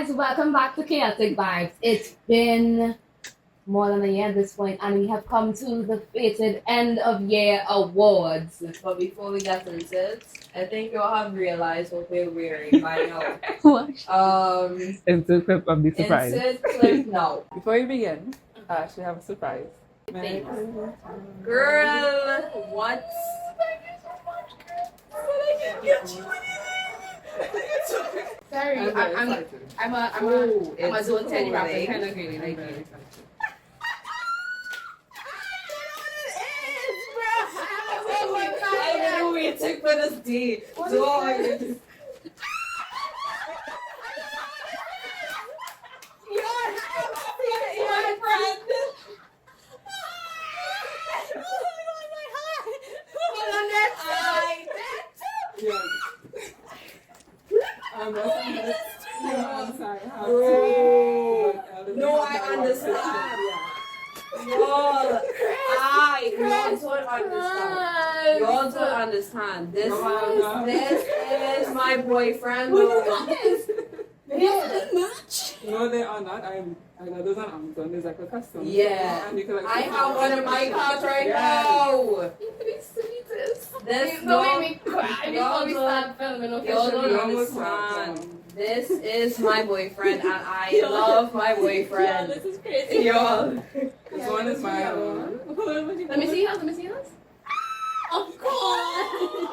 guys, welcome back to Khaotic Vibes. It's been more than a year at this point, and we have come to the fated end of year awards. But before we get into it, I think you all have realized what we're wearing by now. What? Insert clip of the surprise. Insert clip now. Before we begin, I actually have a surprise. Thanks. Girl, what? Sorry, I'm a zone 10 rapper, kind of really like you. I've been waiting for this day. Dog. No, I understand. Y'all don't understand. This is my boyfriend. No, they are not. I know those on Amazon. There's like a custom. Yeah. And you can, like, I have one in my house right now. This Don't make me cry before we start filming Y'all don't officially. understand. This is my boyfriend, and I love my boyfriend. This is crazy. Y'all. This one is my own. Let me see yours. Let me see yours. Of course.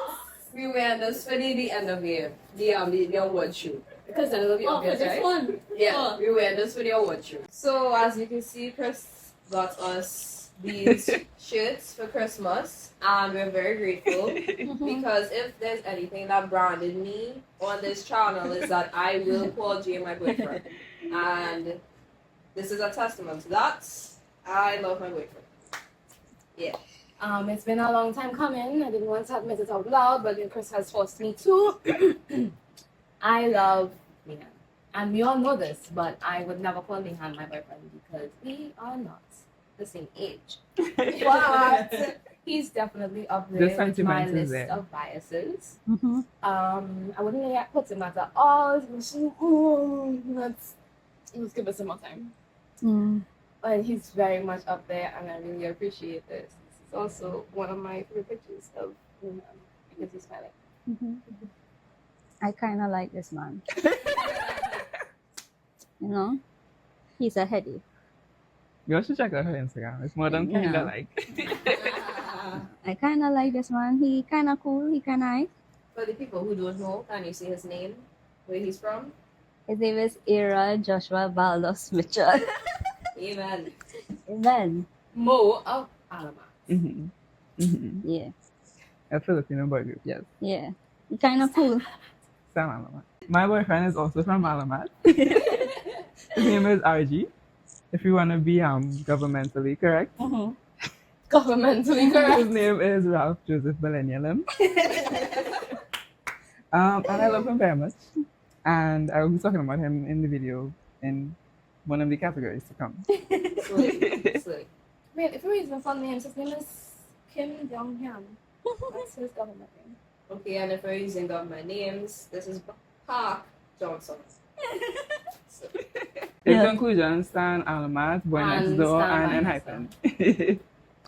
We wear this for the end of year. The award shoot. Because then it'll be obvious, right? one. Yeah, we wear this for the award shoot. So as you can see, Chris got us these shirts for Christmas, and we're very grateful because if there's anything that branded me on this channel is that I will call Jay my boyfriend, and this is a testament to that. I love my boyfriend. Yeah. It's been a long time coming. I didn't want to admit it out loud, but then Chris has forced me to. I love Mihan. And we all know this, but I would never call Mihan my boyfriend because we are not the same age. But he's definitely up there The with my sentiment is list there. of biases. Mm-hmm. I wouldn't really put him at all. Let's give us some more time. Mm. But he's very much up there, and I really appreciate this. This is also one of my favorite pictures of him because he's smiling. Mm-hmm. I kind of like this man. You know, he's a heady. You should check out her Instagram. It's more than kind of like. I kind of like this man. He kind of cool. He kind of nice. For the people who don't know, can you say his name? Where he's from? His name is Ira Joshua Baldos Mitchell. Amen. Amen. Mo of Alamat. Mm-hmm. Mm-hmm. Yeah. A Filipino boy group, yes. Yeah. He kind of cool. Sam Alamat. My boyfriend is also from Alamat. His name is RG. If you want to be governmentally correct. Mm-hmm. Governmentally correct. His name is Ralph Joseph Millennium. And I love him very much. And I will be talking about him in the video in one of the categories to come. Slick. Wait, if we're using fun names, his name is Kim Jong-hyun. That's his government name. Okay, and if we're using government names, this is Park Johnson. In Yeah. conclusion, Stan, Alamat, Boy And Next Door, Stan and by Hyphen.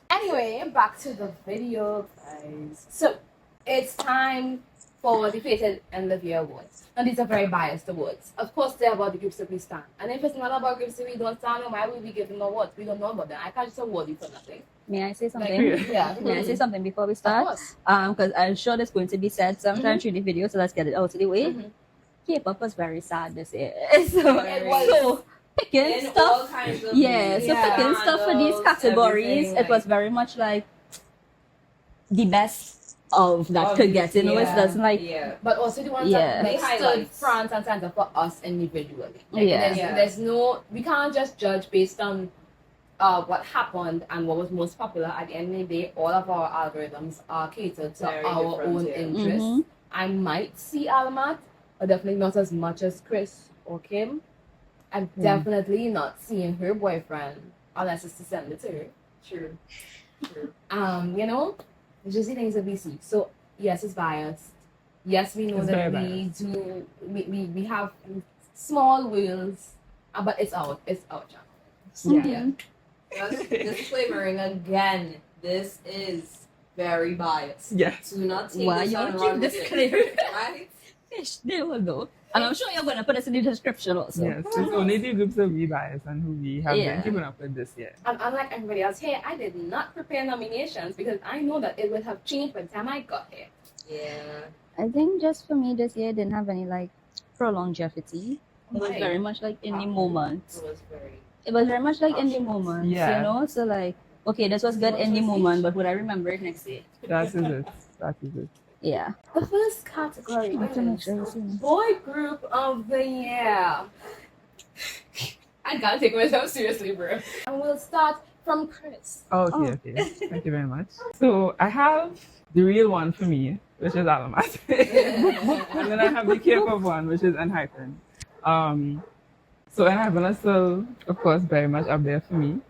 Anyway, back to the video, guys. So, it's time for the fated end of year awards. And these are very biased awards. Of course, they're about the groups that we stand. And if it's not about groups that we don't stand, then why would we give them awards? We don't know about them. I can't just award you for nothing. May I say something? Yeah. May I say something before we Of start? course. Because I'm sure there's going to be said sometime through the video, so let's get it out of the way. Mhm. K-pop was very sad this year. So, Very. so picking In all stuff. kinds of Yeah, so Yeah. picking stuff for these scandals, categories, everything, it was very much like the best of that could get. You know, it yeah. doesn't like Yeah. But also the ones Yeah. that like, The stood highlights. front and center for us individually. Like, Yeah. there's no, we can't just judge based on what happened and what was most popular. At the end of the day, all of our algorithms are catered to Very our different, own yeah. interests. Mhm. I might see Alamat, but definitely not as much as Chris or Kim. I'm definitely not seeing her boyfriend unless it's to send it to her. True. True. You know, it's just the things that we see. So yes, it's biased. Yes, we know It's that very we do. We have small wheels, but it's out. It's out, Jack. Yeah. Just disclaimering again, this is very biased. Yes. Do not take Why this you and keep run with disclaimer? it. Right? Fish, they will know. And I'm sure you're going to put this in the description also. Yes. It's only the groups that we bias and who we have Yeah. been keeping up with this year. And unlike everybody else here, I did not prepare nominations because I know that it would have changed by the time I got here. Yeah. I think just for me this year didn't have any like prolongevity. It was Right. very much like in the moment. It was very. It was very much like in the moment, Yeah. you know? So like, okay, this was good in the moment, but would I remember it next day? That is it. That is it. Yeah. The first category is Boy Group of the Year. I gotta take myself seriously, bro. And we'll start from Chris. Okay, okay. Thank you very much. So I have the real one for me, which is Alamat. And then I have the K-pop one, which is Enhypen. So Enhypen is still, of course, very much up there for me.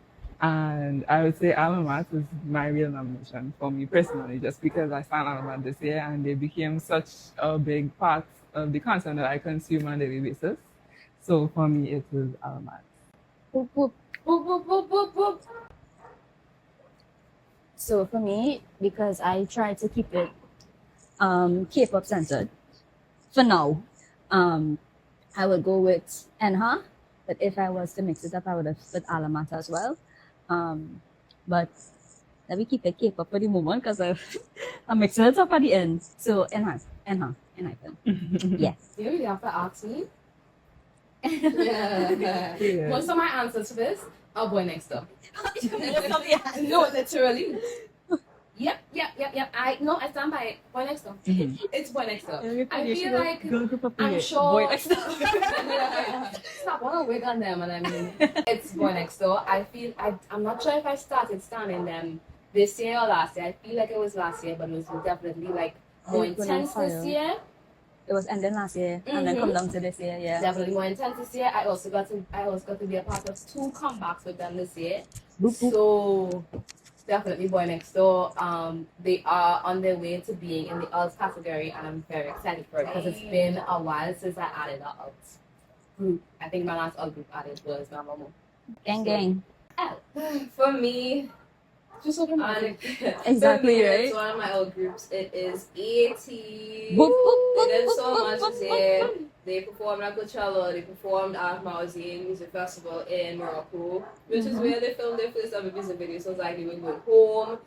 And I would say Alamat is my real nomination for me personally, just because I found Alamat this year and they became such a big part of the content that I consume on a daily basis. So for me, it is Alamat. Boop, boop. Boop, boop, boop, boop, boop. So for me, because I try to keep it K-pop centered, for now, I would go with Enha. But if I was to mix it up, I would have put Alamat as well. But let me keep it K-pop for the moment because I'm mixing it up at the end. So Enha. Yeah. You really have to ask me. Yeah. Most of my answers to this are Boy Next Door. No, literally. Yep. I stand by it. Boy Next Door. It's Boy Next Door. I feel like I'm sure. Boy Next Door. Stop, I want to wig on them, and I mean, it's Boy Next Door. I'm not sure if I started standing them this year or last year. I feel like it was last year, but it was definitely like more It was intense on this fire. year. It was ending last year and then come down to this year, yeah. Definitely more intense this year. I also got to be a part of 2 comebacks with them this year. Boop, boop. So definitely Boy Next Door. They are on their way to being in the alt category, and I'm very excited for it because it's been a while since I added an alt group. I think my last alt group added was Mamamoo. Gang, gang. For me, Just so Exactly, for me, right? It's one of my old groups. It is AT. Boop, boop, They did boop, so boop, much boop, this boop, year. boop. They performed at Coachella. They performed at Mauzi Music Festival in Morocco, which is where they filmed their first ever music video. So it's like they were going home.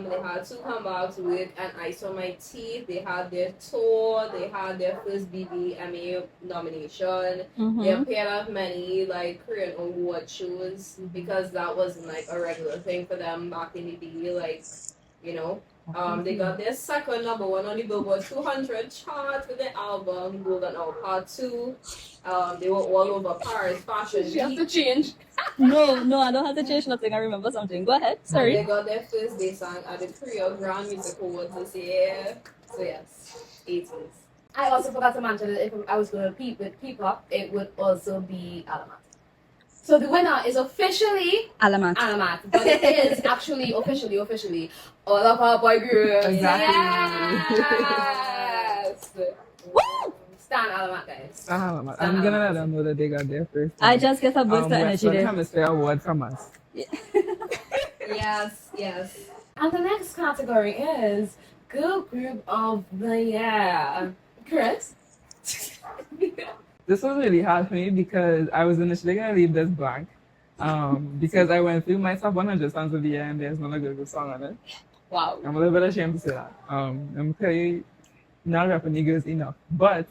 They had 2 comebacks with an Ice on My Teeth. They had their tour. They had their first BBMA nomination. They appeared at many like Korean award shows because that wasn't like a regular thing for them back in the day. Like, you know. They got their second #1 on the Billboard 200 chart with their album Golden Hour Part 2. They were all over Paris Fashion You have Week. to change. No, I don't have to change nothing. I remember something. Go ahead. They Sorry. got their first day song at the Korea Grand Music Awards this year. So yes, 80s. I also forgot to mention that if I was going to compete with K-pop, it would also be Alamat. So the winner is officially Alamat. Alamat, but it is actually officially all of our boy groups. Exactly. Yes. Woo! Stan Alamat, guys. Alamat. I'm gonna let them know that they got their first I just get a boost of energy Western there. Hemisphere award from us. Yes. And the next category is Girl Group of the Year. Chris? This was really hard for me because I was initially gonna leave this blank. Because I went through my top 100 songs of the year and there's not a good song on it. Wow. I'm a little bit ashamed to say that. I'm clearly not rapping niggas enough. But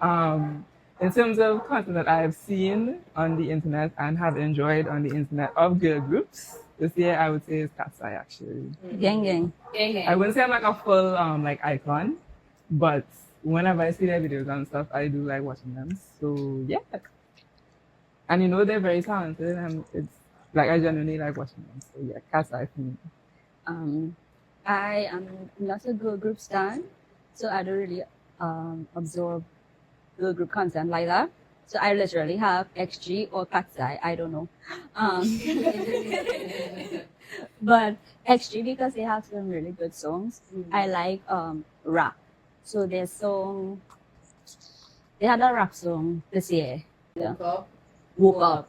in terms of content that I have seen on the internet and have enjoyed on the internet of girl groups, this year I would say is katseye actually. Gang, gang. Gang, I wouldn't say I'm like a full like icon, but whenever I see their videos and stuff, I do like watching them. So yeah. And you know they're very talented and it's like I genuinely like watching them. So yeah, katseye for me. I am not a girl group stan, so I don't really absorb girl group content like that. So I literally have XG or katseye, I don't know. But XG because they have some really good songs. I like rap. So their song They had a rap song this year. Yeah. Woke Up.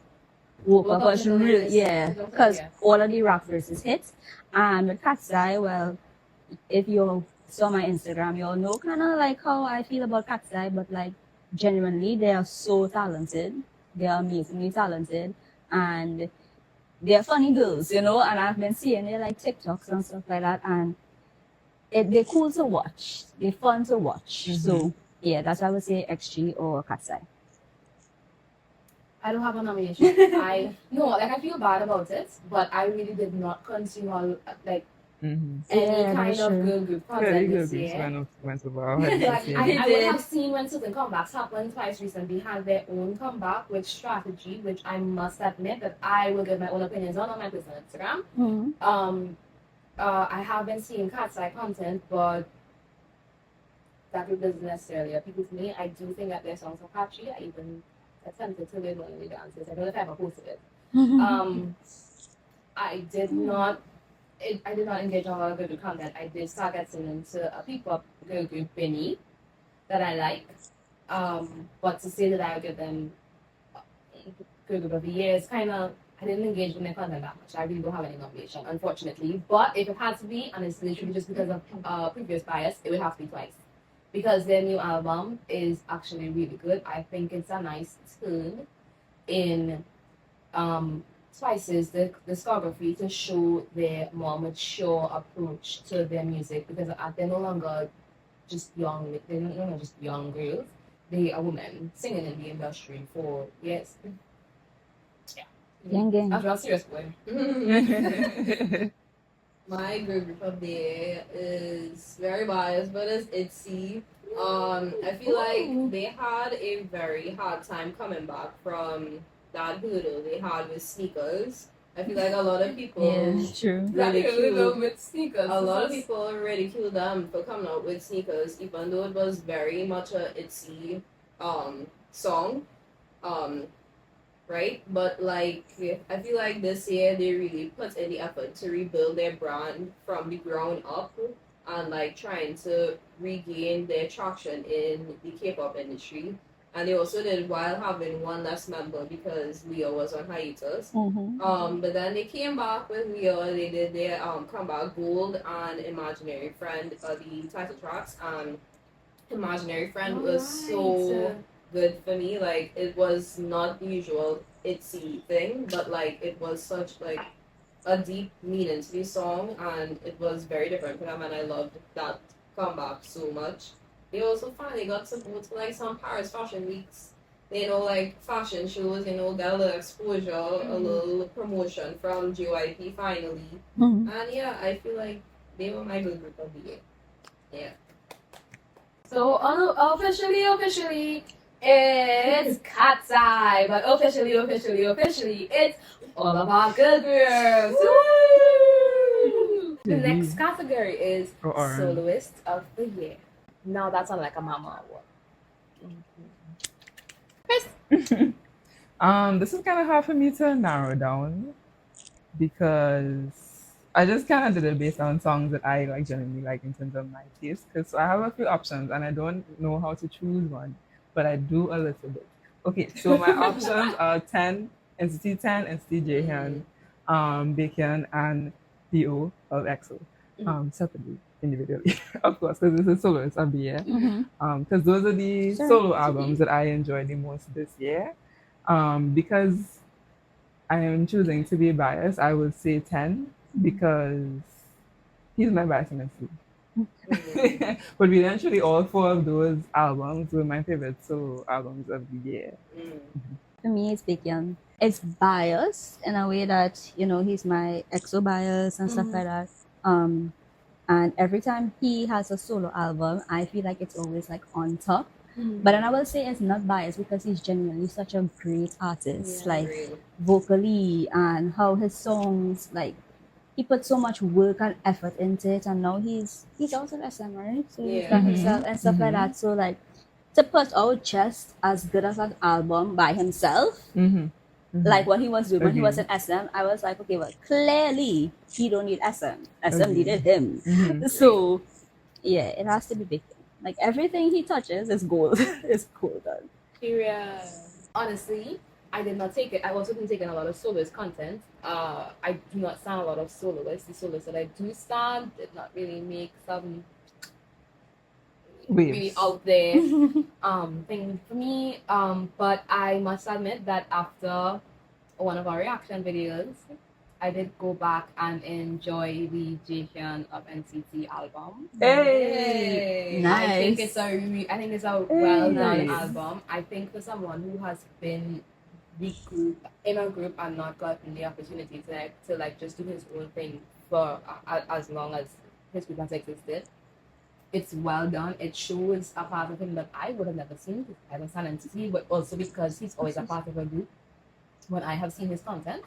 Woke Woke Up Up was is the really, latest. yeah, Yeah. because all of the rap verses hit. And with Katseye, well, if you saw my Instagram, you'll know kind of like how I feel about Katseye, but like genuinely, they are so talented. They are amazingly talented. And they're funny girls, you know, and I've been seeing their like TikToks and stuff like that. And they're cool to watch. They're fun to watch. So, yeah, that's why I would say XG or Katseye. I don't have a nomination. I feel bad about it, but I really did not consume all like Mm-hmm. any Yeah, kind that's of true. girl group Yeah, content the girl this groups year. went over. Like, I did. would have seen when certain comebacks happened twice recently had their own comeback with strategy, which I must admit that I will give my own opinions on my personal Instagram. Mm-hmm. I have been seeing Katseye content, but that group doesn't necessarily appeal to me. I do think that their songs are catchy. I even attempted to learn one of the dances. I don't know if I ever posted it. I did not engage on a lot of girl group content. I did start getting into a P-pop girl group, Benny, that I like. But to say that I would give them girl group of the year is kind of, I didn't engage in their content that much. I really don't have any nomination, unfortunately. But if it had to be, and it's literally just because of previous bias, it would have to be twice. Because their new album is actually really good. I think it's a nice turn in Twice's discography to show their more mature approach to their music, because they're no longer just young. They're no longer just young girls. They are women singing in the industry for years. Gang, gang. After all, serious boy. My girl group of the year is very biased, but it's ITZY. I feel like they had a very hard time coming back from that hurdle they had with sneakers. I feel like a lot of people Yeah, true. ridiculed. with sneakers. A lot of people ridiculed them for coming out with sneakers, even though it was very much a ITZY song. Right? But like I feel like this year they really put in the effort to rebuild their brand from the ground up and like trying to regain their traction in the K-pop industry. And they also did while having one less member because Leo was on hiatus. Mm-hmm. But then they came back with Leo. They did their comeback Gold and Imaginary Friend, the title tracks. And Imaginary Friend was so good for me. Like it was not the usual ITZY thing, but like it was such like a deep meaning to the song, and it was very different for them, and I loved that comeback so much. They also finally got to go to like some Paris fashion weeks, like fashion shows, got a little exposure, a little promotion from JYP finally. Mm-hmm. And yeah, I feel like they were my good group of the year. Yeah. So officially, it's Katseye, but officially, it's all of our good girls. Woo! The next category is Soloist of the Year. Now that's on like a mama award. This is kind of hard for me to narrow down because I just kind of did it based on songs that I like genuinely like in terms of my taste. Because I have a few options and I don't know how to choose one, but I do a little bit. Okay, so my options are 10, NCT 10, NCT Jaehyun, Baekhyun, and PO of EXO. Separately, individually, of course, because this is soloist of the year. Because those are the solo albums that I enjoyed the most this year. Because I am choosing to be biased, I would say 10 because he's my bias in NCT. But eventually, all 4 of those albums were my favorite solo albums of the year. For me, it's Baekhyun. It's biased in a way that, he's my EXO bias and stuff like that. And every time he has a solo album, I feel like it's always like on top. But then I will say it's not biased because he's genuinely such a great artist, vocally, and how his songs, like, he put so much work and effort into it, and now he's also an SM, right? So he's got himself and stuff like that. So like to put out just as good as an album by himself, like what he was doing when he was in SM, I was like, okay, well, clearly he don't need SM. SM needed him. So yeah, it has to be big. Like everything he touches is gold. Is golden. Period. Honestly, I did not take it. I also didn't take in a lot of soloist content. I do not stand a lot of soloists. The soloists that I do stand did not really make some Waves. really out there thing for me. But I must admit that after one of our reaction videos, I did go back and enjoy the Jaehyun of NCT album. Hey! Nice. I think it's a well done Nice. album. I think for someone who has been in a group and not gotten the opportunity to just do his own thing for as long as his group has existed, it's well done. It shows a part of him that I would have never seen because I was on NCT, but also because he's always a part of a group when I have seen his content.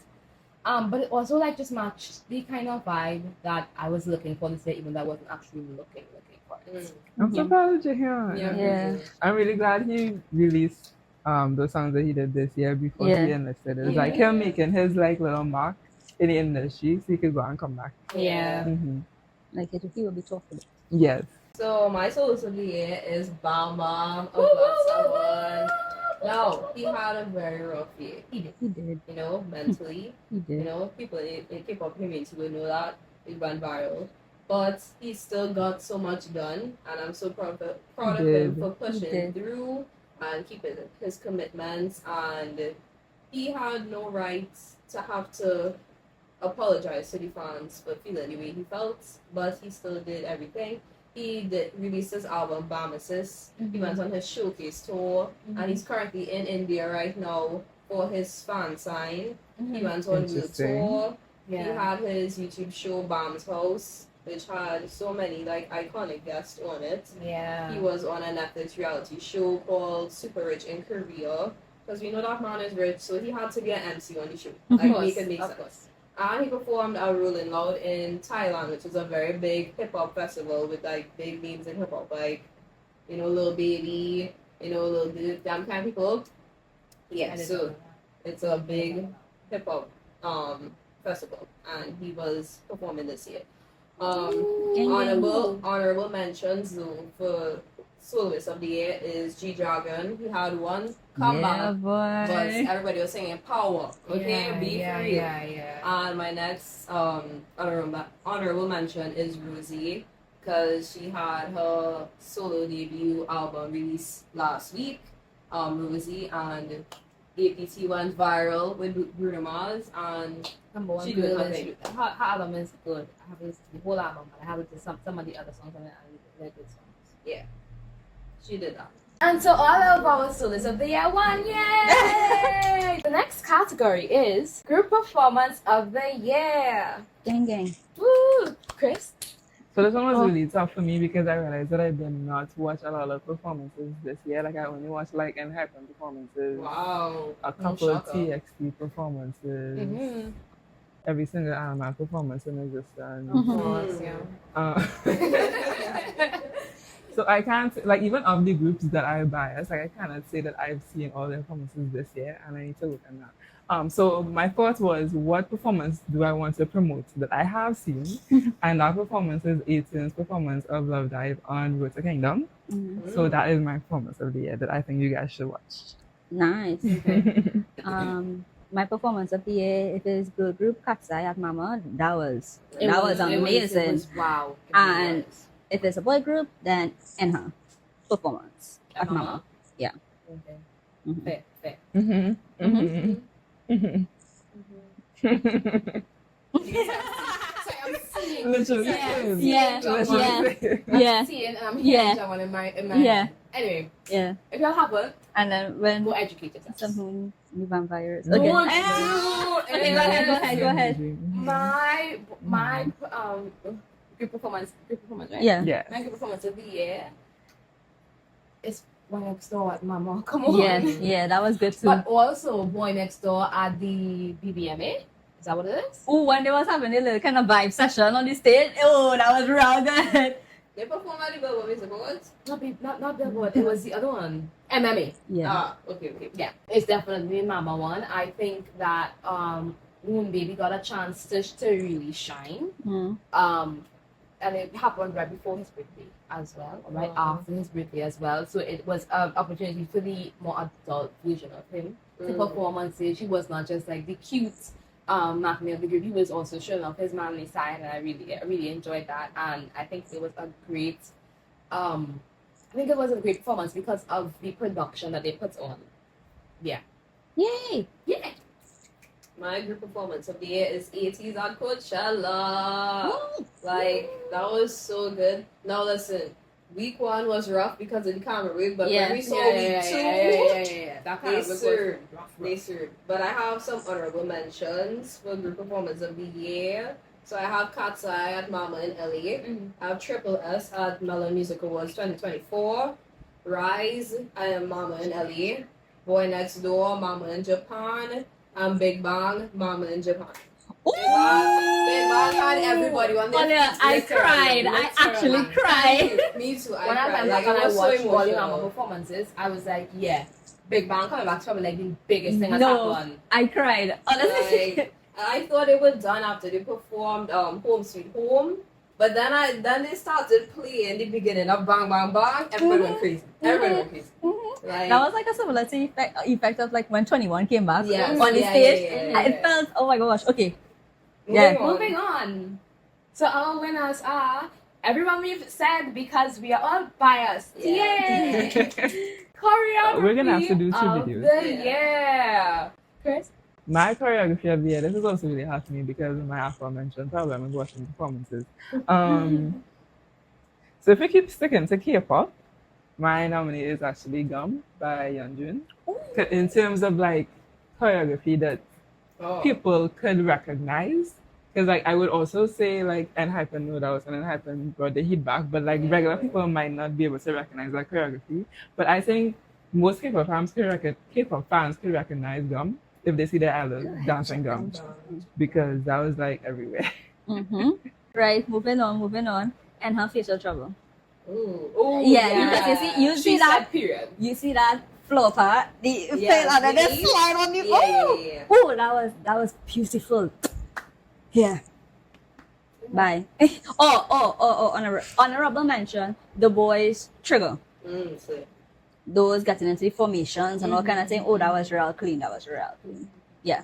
But it also just matched the kind of vibe that I was looking for this year, even though I wasn't actually looking for it. I'm so proud of Jaehyun. Yeah. I'm really glad he released the songs that he did this year before Yeah. he enlisted. It was like him making his little mark in the industry so he could go and come back. Yeah. Mm-hmm. Like he will be talking. Yes. So my soloist of the year is Bama of Vibes Awards. No, he had a very rough year. He did. Mentally. He did. People in K-pop community will know that it went viral. But he still got so much done, and I'm so proud of him for pushing through and keeping his commitments. And he had no right to have to apologize to the fans for feeling the way he felt, but he still did everything. He released his album Bamasis. He went on his showcase tour, and he's currently in India right now for his fan sign. He went on the tour. He had his YouTube show Bam's House, which had so many iconic guests on it. Yeah. He was on a Netflix reality show called Super Rich in Korea, because we know that man is rich, so he had to be an MC on the show. Make it make sense. And he performed at Rolling Loud in Thailand, which is a very big hip hop festival with big names in hip hop, Lil Baby, Lil Duke, them kind of people. Yeah, so it's a big hip hop festival, and he was performing this year. Honorable mentions though for soloist of the year is G-Dragon. He had one comeback, Yeah, boy. but everybody was singing Power. Okay, be free. Yeah. And my next honorable mention is Rosie, because she had her solo debut album released last week. Rosie, and APT went viral with Bruno Mars, and Number one, she good. did her thing. Her album is good. I haven't listened to the whole album, but I have listened to some of the other songs on it, and they're good songs. She did that. And so all of our soloists of the year won, yay! The next category is Group Performance of the Year. Gang. Woo! Chris? So this one was really tough for me because I realized that I did not watch a lot of performances this year. I only watched Enhypen performances, Wow. a couple of shocker. TXT performances, Mm-hmm. every single alamat performance in existence. So I can't even of the groups that I bias, I cannot say that I've seen all the performances this year, and I need to look at that. So my thought was, what performance do I want to promote that I have seen? And that performance is 18's performance of Love Dive on Road to Kingdom. So that is my performance of the year that I think you guys should watch. Nice. My performance of the year, it is girl group Katseye at Mama. That was amazing. It was wow. And if it's a boy group, then Enha performance at Mama. Yeah. Okay. Mhm. Fair. I'm seeing. Literally. Yeah. Literally. Yeah. Seeing, and I'm Yeah. hearing someone in my Yeah. Anyway, Yeah. if y'all haven't, And then when go educate yourself. some new vampires. Don't Okay. do Okay, go ahead. My group performance, right? Yeah. Yeah. My group performance of the year is Boy Next Door at Mama. Come on. Yeah, that was good too. But also Boy Next Door at the BBMA. Is that what it is? Oh, when they was having a little kind of vibe session on the stage, oh, that was real good. They performed at the Billboard Music Awards? Not Billboard. It was the other one. MMA. Yeah. Okay. Yeah, it's definitely Mama one. I think that Moon Baby got a chance to really shine. Mm. and it happened right before his birthday as well, or right after his birthday as well. So it was an opportunity for the more adult version of him to perform on stage. He was not just like the cute Matinee of the group. He was also showing off his manly side, and I really enjoyed that. And I think it was a great performance because of the production that they put on. Yeah. Yay! Yeah. My group performance of the year is 80s at Coachella. Like, that was so good. Now listen, week 1 was rough because of the camera rig, but when we saw week 2, That they kind of served. rough. They served. But I have some honorable mentions for group performance of the year. So I have Katseye at Mama in LA. I have Triple S at Melon Music Awards 2024. Rise, I am Mama in LA. Boy Next Door, Mama in Japan. And Big Bang, Mama in Japan. Big Bang had everybody on their feet. I cried. I actually cried. Me too. When cried. I was watched so all the emotional. performances, I was like, yeah, Big Bang coming back to probably like the biggest thing that's No, happened. I cried. Honestly. Like, I thought it was done after they performed Home Sweet Home, but then they started playing the beginning of Bang Bang Bang. Everybody went crazy. Everybody went crazy. Like, That was like a similar effect of like when 21 came back Yes, on the yeah, stage. yeah, yeah. It felt, oh my gosh, okay. Moving on. So our winners are everyone we've said because we are all biased. Yeah. Yay! Choreography We're gonna have to do 2 of videos. the year. Chris? My choreography of the year, this is also really hard for me because of my aforementioned problem with watching performances. So if we keep sticking to K-pop, my nominee is actually Gum by Yeonjun. In terms of like choreography that people could recognize. Because like I would also say like Enhypen No Doubt and Enhypen brought the heat back, but like regular people might not be able to recognize that choreography. But I think most K-pop fans could recognize Gum if they see their idols dancing Gum, because that was like everywhere. Right, moving on. And her facial trouble. Ooh. Yeah, because you see that period. you see that flow part, the Yeah, fail and then see? slide on the Yeah. Oh, that was beautiful. Yeah. Bye. Honorable mention, the boys trigger. So, Those getting into the formations and all kind of thing. Oh, that was real clean. Yeah.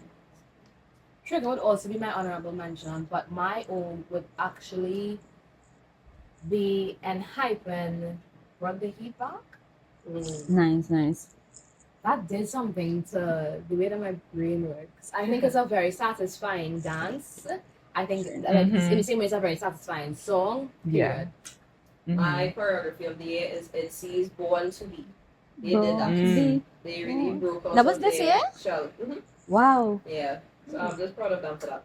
Trigger would also be my honorable mention, but my own would actually be Enhypen brought the heat back. Nice. That did something to the way that my brain works. I think it's a very satisfying dance. I think like, in the same way it's a very satisfying song. Yeah. Period. my choreography of the year is Itzy's Born to Be. They did that. They really broke out. That was of this their year? shell. Wow. Yeah. So I'm just proud of them for that.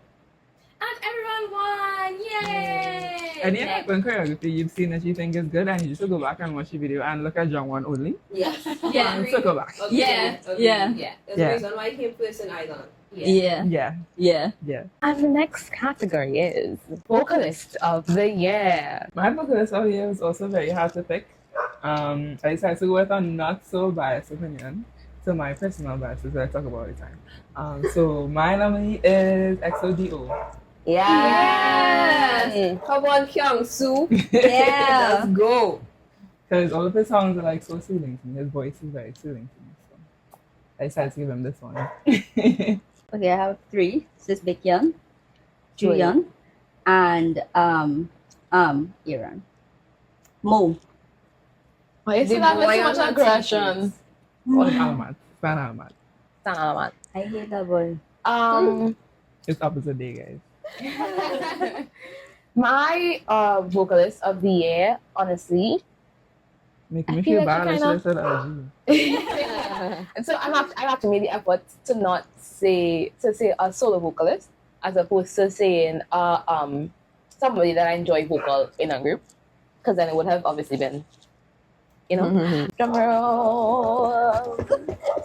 And everyone won! Yay! And yeah, when choreography you've seen that you think is good, and you should go back and watch the video and look at Jungwon only. Yes. Yeah. And circle back. Agreed. Yeah. Agreed. Yeah. There's Yeah. a reason why I came first in Island. Yeah. And the next category is Vocalist of the Year. My vocalist of the year was also very hard to pick. I decided to go with a not so biased opinion. So my personal biases that I talk about all the time. So my nominee is XODO. Yes. Come on, Kyung Soo. Yeah. Let's go. Because all of his songs are like so soothing to me. His voice is very soothing to me. So I decided to give him this one. Okay, I have 3. This is Baekhyun, Juyeon, and Iran. Mo. Why is The that with boy so on much the aggression? Or Alamat. Stan Alamat. Alamat. I hate that boy. It's opposite day, guys. My vocalist of the year, honestly. Making I me feel feel like bad. you I should have said LG. And so I've actually made the effort to not say a solo vocalist as opposed to saying somebody that I enjoy vocal in a group, because then it would have obviously been, you know, drum roll,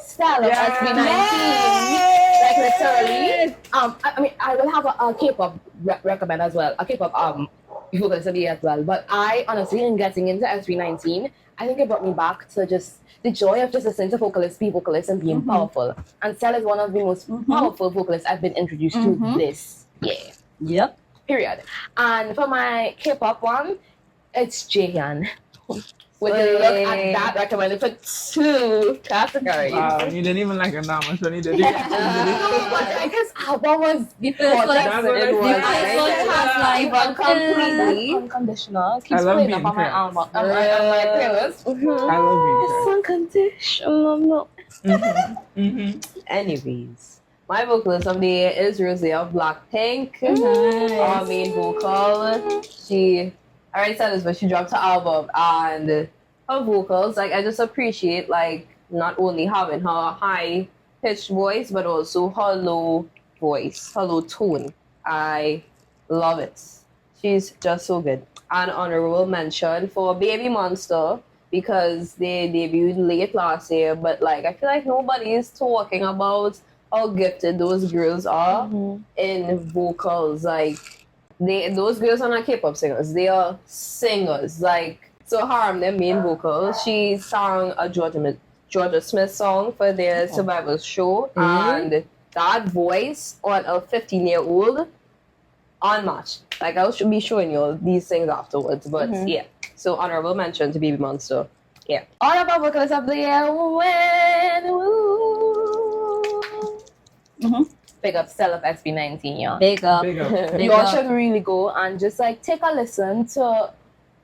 style of SB19. Like literally, I mean, I will have a K-pop recommend as well, a K-pop vocalist of the year as well. But I honestly, in getting into SB19, I think it brought me back to just the joy of just listening to vocalists be vocalists and being powerful. And Stella is one of the most powerful vocalists I've been introduced to this year. Yep. Period. And for my K-pop one, it's Jaehyun. With a look at that, recommended for 2 categories. Wow, you didn't even like a number, so you did it. I guess album was The first one, That's what I the think. first one has like completely unconditional. Keeps I love playing being up on my correct. album, on my playlist. I love Unconditional. Anyways, my vocalist of the year is Rosé of Blackpink. Our main vocal. She, I already said this, but she dropped her album, and her vocals, like, I just appreciate, like, not only having her high pitched voice, but also her low voice, her low tone. I love it. She's just so good. An honorable mention for Baby Monster, because they debuted late last year, but like I feel like nobody is talking about how gifted those girls are in vocals. Like those girls are not K-pop singers; they are singers. Like so, Harm, their main vocal, she sang a Georgia Smith song for their Survivors show, and that voice on a 15-year-old, unmatched. Like I should be showing you these things afterwards, but yeah. So honorable mention to Baby Monster. Yeah. All of our vocalists of the year win. Big up Stella of SB19, y'all. Big up. Big up. Big You all up. should really go and just like take a listen to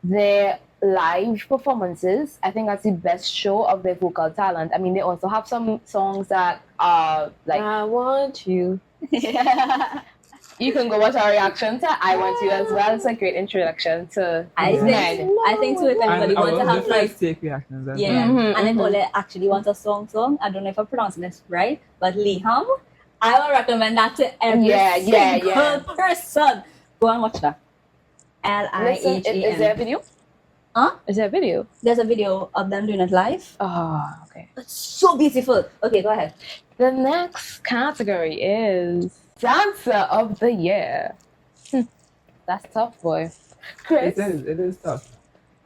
their live performances. I think that's the best show of their vocal talent. I mean, they also have some songs that are like I want you. you can go watch our reaction to I Want You as well. It's a great introduction to I think so. If anybody And I wants to love have the like first take reactions as yeah, well. and if Ole actually wants a song, I don't know if I'm pronouncing this right, but Liham, I will recommend that to every single person. Go and watch that. Listen, is there a Liham. video? Huh? Is there a video? There's a video of them doing it live. Oh, okay. It's so beautiful. Okay, go ahead. The next category is Dancer of the Year. That's tough, boy. Chris. It is tough.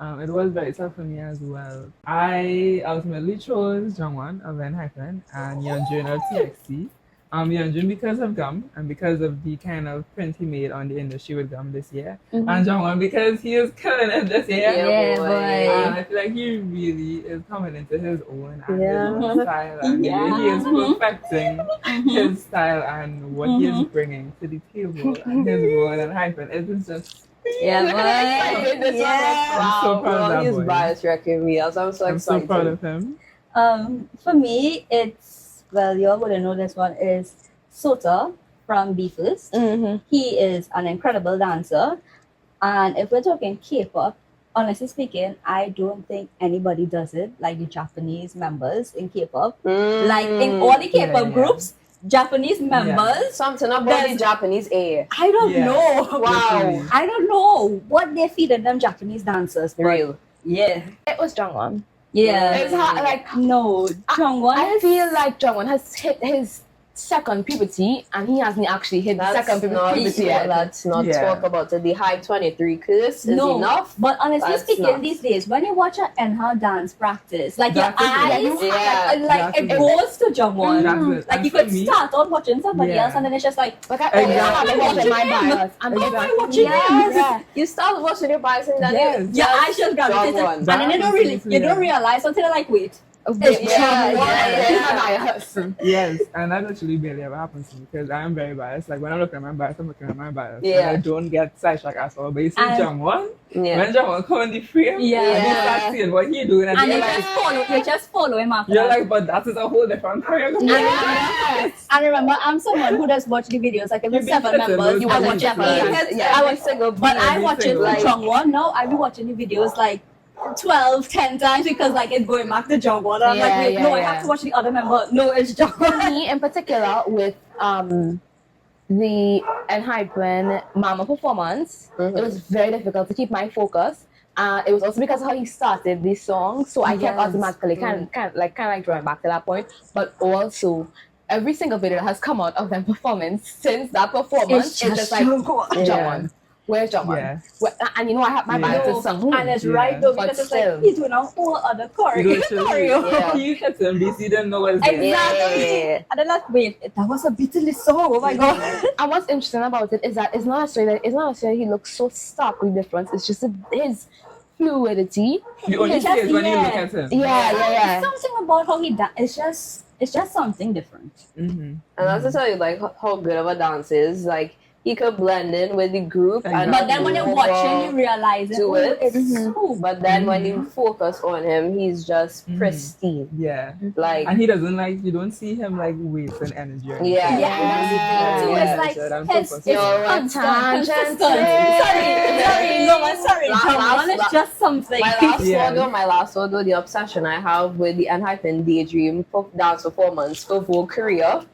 It was very tough for me as well. I ultimately chose Jungwon of Hyphen and Yeonjun of TXT. Yeonjun because of Gum and because of the kind of print he made on the industry with Gum this year. And Jungwon because he is killing it this year. Yeah, boy. And I feel like he really is coming into his own and his own style, and the way he is perfecting his style and what he is bringing to the table and his word and Hyphen. It is just Yeah, Look at boy. this one. I'm so proud of that He's boy. bias wrecking me. I'm so I'm excited. so proud of him. For me, it's well, you all wouldn't know this one is Sota from Be First. He is an incredible dancer, and if we're talking K-pop, honestly speaking, I don't think anybody does it like the Japanese members in K-pop. Like in all the K-pop yeah. groups, Japanese members. Something about the There's- Japanese air. I don't Yeah. know. Literally. I don't know what they're feeding them Japanese dancers. But Real. yeah, It was Jungwon. yeah. It's hard, like No, Jungwon I is feel like Jungwon has hit his second puberty and he hasn't actually hit the second puberty yet. Let's not Yeah. talk about it. The high 23 curse is no enough. But honestly That's speaking, not- these days when you watch an Enha dance practice, like your That's it. eyes, Yeah. like That's it it. goes to Jungwon. That's it. Like And you for could me- start out watching somebody Yeah. else, and then it's just like, Like I Exactly. always watching my bias. I'm Exactly. watching yes. him. You start watching your bias and then Yes. Your eyes just gravitate, Jungwon. and then you don't really, you don't realize until you're like, wait, it's Yeah, Jungwon. Yes, and that actually barely ever happens to me because I am very biased. Like when I'm looking at my bias, I'm looking at my bias. Yeah. And I don't get sidetracked at all. But you see And- Jungwon, Yeah. when Jungwon come in the frame, Yeah. and you start seeing what he doing, and And you're you just follow him after you're that. like, but that is a whole different choreography. And remember, I'm someone who does watch the videos. Like if it's You seven be fitting members, those I videos, watch it. like- Yeah, I every watch, single but I every watch it single like one. Jungwon. No, I be watching the videos like 12, 10 times because like it's going back to Jungwon. And I'm like, Yeah, wait, yeah, no, I yeah. have to watch the other member. No, it's Jungwon. For me in particular with the Enhypen Mama performance, it was very difficult to keep my focus. It was also because of how he started this song, so I kept Yes. automatically kind of like drawing back to that point. But also, every single video that has come out of their performance since that performance It's is just just like Jungwon. Jungwon. Where's Jungwon? Yeah. And you know I have my Yeah. mind to Sung. And it's Yeah. right though, But because it's still. like he's doing a whole other choreo. Yeah. You hit him because you didn't know what it's Exactly. Yeah. And then like, wait, that was a Beatles song. Oh my god. And what's interesting about it is that it's not necessarily he looks so starkly different. It's just his fluidity. You only It's see it when you yeah. look at him. Yeah. Something about how he dance. It's just something different. Mm-hmm. And that's to tell you, like, how good of a dance is. Like, he could blend in with the group. And But then when you're watching, you realize Do it. it's so But then when you focus on him, he's just Mhm. pristine. Yeah. Like, And he doesn't like, you don't see him like wasting energy. Or anything. Yeah. Yeah, too. Yeah. It's like So I'm his, focused. it's You're a constant. tangent. Sorry. No, I'm sorry. Jungwon is just something. my last photo, the obsession I have with the Unhyphen Daydream dance performance for Vogue Korea.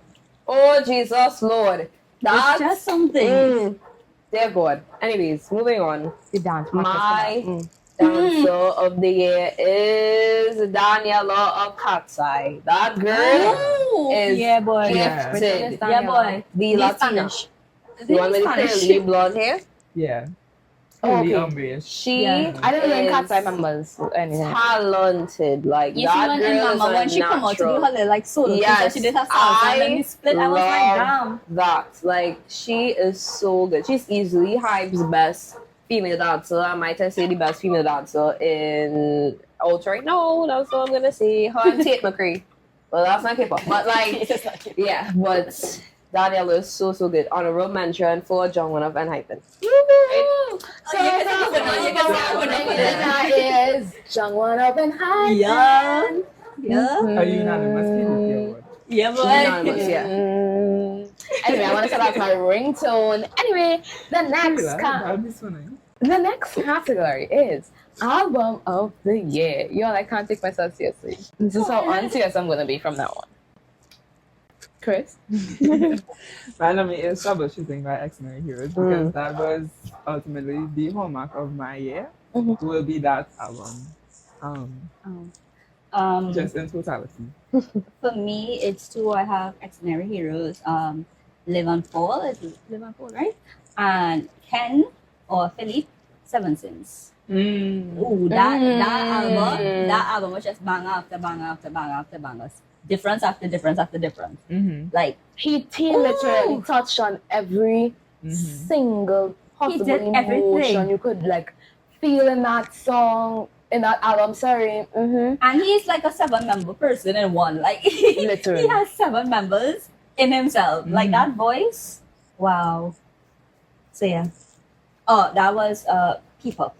Oh, Jesus Lord. It's That's just something. Dear God. Anyways, moving on. The dance. My dancer of the year is Daniela of Katseye. That girl Ooh, is yeah, boy. Yeah. gifted. Yeah, boy. The He's Latina. Spanish. The one with the Spanish. curly blonde hair. Yeah. Oh, Really okay. ombre-ish. She Yeah. I don't know in is Katseye members or anything. talented. Like You see that when girl in is Mama, a when she come out to do natural. her little like solo, Yes, she did her salsa and then I we split. I was like, love damn. that. Like she is so good. She's easily Hype's best female dancer. I might say the best female dancer in out right now. That's what I'm gonna say. Her and Tate McCree. Well, that's not K-pop, but like yeah, but Danielle is so good. Honorable mention for Jungwon of Enhypen. So you can say winner, you can say winner. that is Jungwon of Enhypen. Yeah. Yeah. Are you unanimous? KVP Awards? Yeah, Unanimous, boy. yeah. Anyway, I want to set out my ringtone. Anyway, the That'll be so nice. the next category is album of the year. Yo, I can't take myself seriously. This is how unserious I'm gonna be from now on. Chris? Randomly established shooting by X-Men Heroes because that was ultimately the hallmark of my year. Will be that album. Just in totality. For me, it's two. I have Extraordinary Heroes. Live and Fall. Is it Live and Fall, right? And Ken or Philippe, Seven Sins. Ooh, that album was just banger after banger after banger after bangers. Difference after difference after difference. Like He literally touched on every single possible did everything. emotion you could like feel in that song, in that album. Sorry. and he's like a 7-member person in one. Like he Literally. has 7 members in himself. Like that voice. Wow. So yeah. Oh, that was Kpop.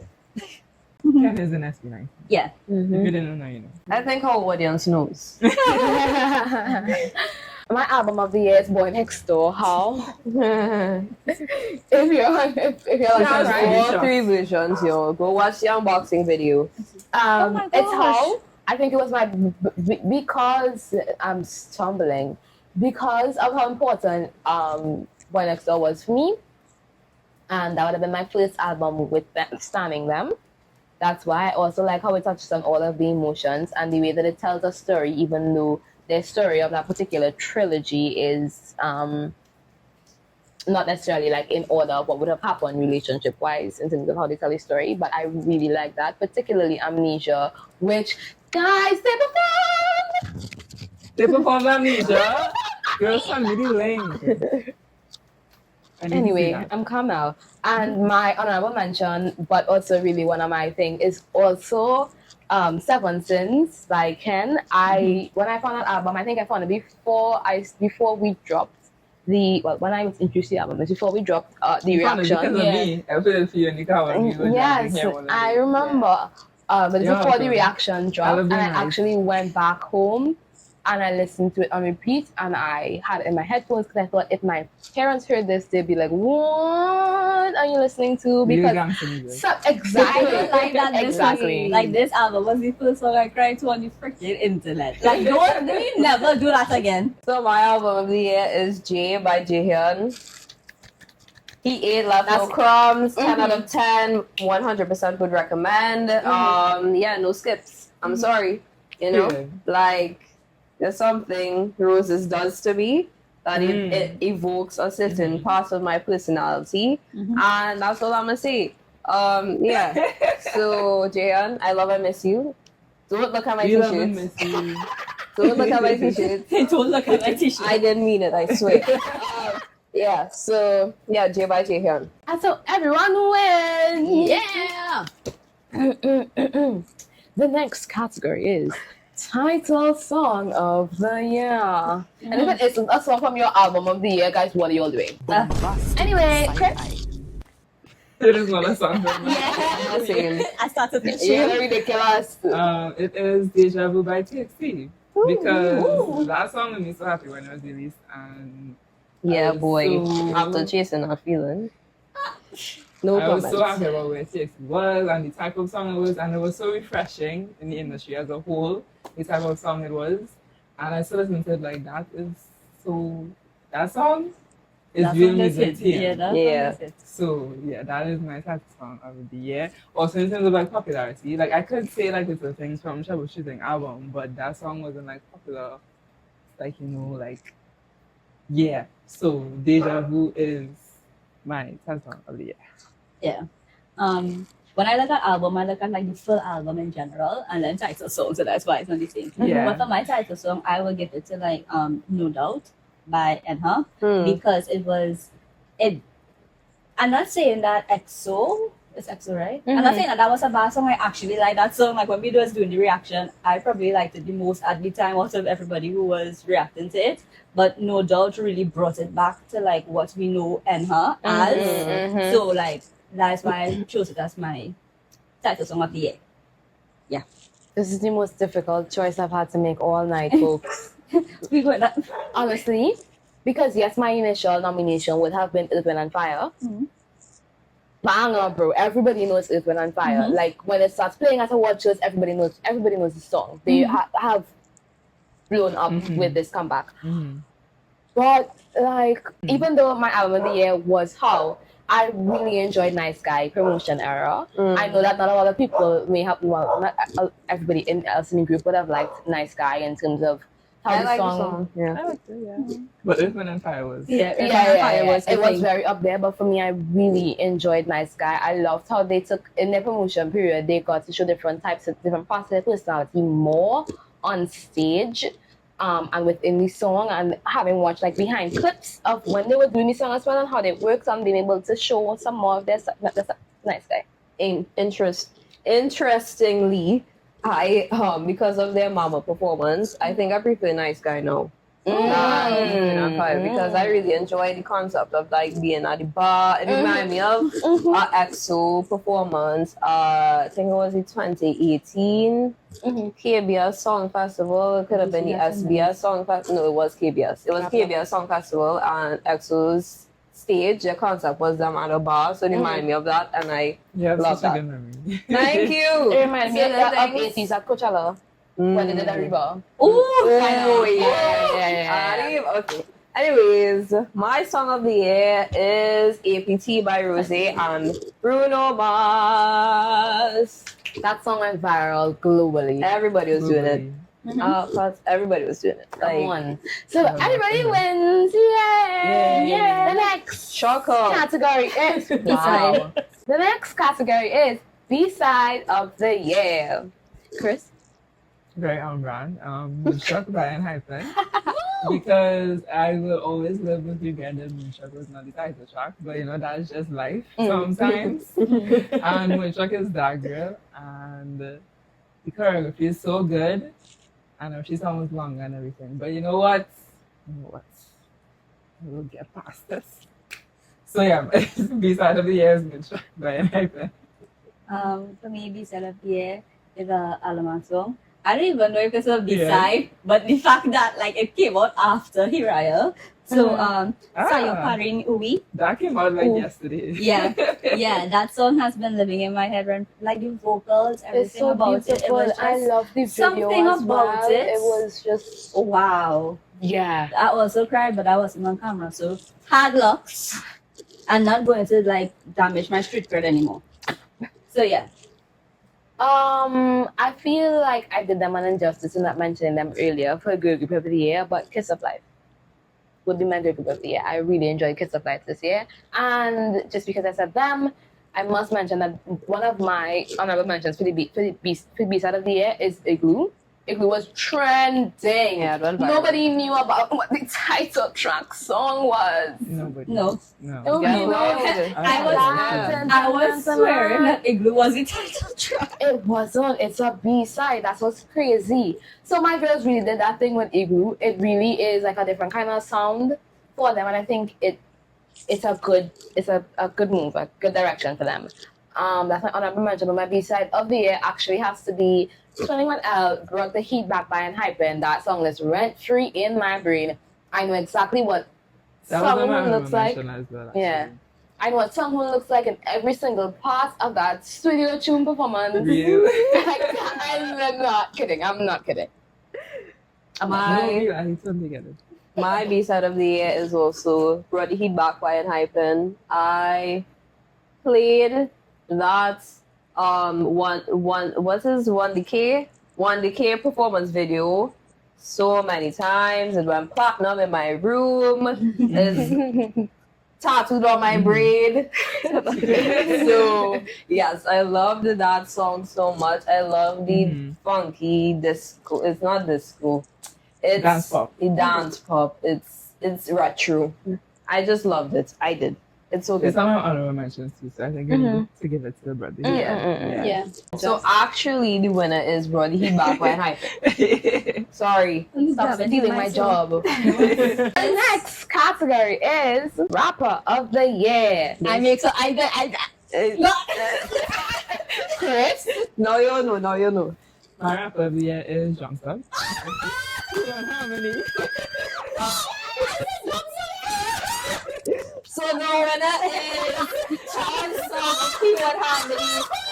Ken is an SB9. Yeah. If you didn't know, you know. I think our audience knows. My album of the year is Boy Next Door. How? if you're like, There's all 3 versions, yo. Go watch the unboxing video. my It's gosh. how I think it was my because I'm stumbling because of how important Boy Next Door was for me, and that would have been my first album with them, standing them. That's why I also like how it touches on all of the emotions and the way that it tells a story, even though the story of that particular trilogy is not necessarily like in order of what would have happened relationship wise in terms of how they tell the story. But I really like that, particularly Amnesia, which guys They performed Amnesia. Girl, send me the link. I need to see anyway, that. I'm calm now. And my honorable mention, but also really one of my thing is also Seven Sins by Ken. When I found that album, I think I found it before we dropped when I was introduced to the album, before we dropped the You found it reaction. because of me. I feel it for you in the car when we were Yes, driving here one I day. remember. But Yeah, before the okay. reaction dropped, That'll and be I nice. actually went back home and I listened to it on repeat, and I had it in my headphones because I thought if my parents heard this, they'd be like, "What are you listening to?" Real Because gangster music. exactly, I don't like that this exactly. like this album was the first song I cried to on the freaking internet. Like don't we never do that again. So my album of the year is J by Jaehyun. He ate left no crumbs, 10 out of 10, 100% would recommend. Yeah, no skips. I'm sorry. You know, Yeah. like there's something Roses does to me that it evokes a certain part of my personality, and that's all I'm gonna say. Yeah. So Jaehyun, I love and miss you. Don't look at my We love and t-shirts. miss you. Don't look at my t-shirts. Don't look at my t-shirt. I didn't mean it, I swear. Yeah, so yeah, J by Jaehyun. And so everyone wins! Yeah. The next category is Title Song of the Year. And if it isn't a song from your album of the year, guys, what are you all doing? Anyway, Chris. It is not a song from me. I'm saying, I started thinking. You're ridiculous. It is Deja Vu by TXT. Because that song made me so happy when it was released. And yeah, I was boy. so- After chasing that feeling. No I was comments. so happy about where TXT was and the type of song it was. And it was so refreshing in the industry as a whole, the type of song it was. And I still listened to it like, that song is really good. Yeah. So yeah, that is my type of song of the year. Also in terms of like popularity, like I could say like it's a things from Troubleshooting album, but that song wasn't like popular, like yeah. So Deja Vu is my type of song of the year. Yeah. When I look at album, I look at like the full album in general and then title song, so that's why it's not the same. Yeah. But for my title song, I will give it to like No Doubt by Enha because I'm not saying that EXO is EXO, right? I'm not saying that was a bad song. I actually like that song. Like when we was doing the reaction, I probably liked it the most at the time out of everybody who was reacting to it. But No Doubt really brought it back to like what we know Enha as. So like that's why I chose it as my title song of the year. This is the most difficult choice I've had to make all night, folks. We got that. Honestly, because yes, my initial nomination would have been Earth, Wind and Fire. But hang on, bro. Everybody knows Earth, Wind and Fire. Like when it starts playing at award shows, everybody knows the song. They have blown up with this comeback. But like, even though my album of the year was How, I really enjoyed Nice Guy promotion era. I know that not a lot of people may have, well, not everybody else in the group would have liked Nice Guy in terms of how the song. Yeah. But Earth, Wind and Fire was It was very up there, but for me, I really enjoyed Nice Guy. I loved how they took, in their promotion period, they got to show different parts of their personality more on stage. And within the song, and having watched like behind clips of when they were doing the song as well and how they worked on being able to show some more of their Nice Guy. Interestingly, I because of their mama performance, I think I prefer Nice Guy now. Because I really enjoy the concept of like being at the bar. It reminded me of our EXO performance. I think it was in 2018 KBS Song Festival. It could have been the SBS Song Festival. No, it was KBS. It was KBS Song Festival, and EXO's stage, the concept was them at a bar. So it reminded me of that, and I love that. Thank you. It reminds me of 80s at Coachella when they did a Reba. Oh yeah. Okay. Anyways, my song of the year is APT by Rose and Bruno Mars. That song went viral globally. Everybody was doing it. Cause everybody was doing it. Come on. So everybody wins. Yay! The next category is wow. The next category is B-side of the year. Chris? Very on brand. Moonstruck by Enhypen. Because I will always live with regret that Moonstruck was not the title track, but you know, that's just life sometimes. And Moonstruck is that girl, and the choreography is so good, and she sounds long and everything. But you know what? We'll get past this. So yeah, B-side of the year is Moonstruck by Enhypen. For me, B-side of the year is a alamat song. I don't even know if it's a B-side, but the fact that like it came out after Hiraya. So Sayo Parin Uwi. That came out like yesterday. Yeah, that song has been living in my head, and like the vocals, everything It's so about beautiful. it. It was just I love the video something as about well. it. It was just wow. yeah. I also cried, but I wasn't on camera, so hard locks. I'm not going to like damage my street cred anymore. So yeah. I feel like I did them an injustice in not mentioning them earlier for a girl group of the year, but Kiss of Life. would be my great group of the year. I really enjoyed Kiss of Lights this year. And just because I said them, I must mention that one of my honorable mentions for the B-side of the year is Igloo. Igloo was trending. Yeah, it went viral. Nobody knew about what the title track song was. Nobody. No. No. Oh, Yeah, no. no. I was swearing that Igloo was the title track. It wasn't. It's a B-side. That's what's crazy. So my girls really did that thing with Igloo. It really is like a different kind of sound for them, and I think it's a good move, a good direction for them. That's my honorable mention. But my B-side of the year actually has to be 21L Brought the Heat Back by Hypen. That song is rent-free in my brain. I know exactly what That was on my Sunghoon looks like. mention as well, Yeah. actually. I know what Sunghoon looks like in every single part of that studio tune performance. Real. I'm not kidding. I'm not kidding. No, My real. I need something together. my B-side of the year is also Brought the Heat Back by Hypen. I played that one decay performance video so many times. It went platinum in my room. It's tattooed on my braid. So yes, I loved that song so much. I love the funky disco. It's not disco. It's Dance pop. The dance pop. It's retro. I just loved it. I did. It's so good. It's on my honorable mentions too, so I think I need to give it to the brother. Yeah. So actually, the winner is Brody Heat Back by Hypen. Sorry. Stop stealing my job. The next category is Rapper of the Year. I make so I Chris? Now you know. Now you know. My rapper of the year is Johnson. Harmony. So the winner is Chance of P1 Harmony.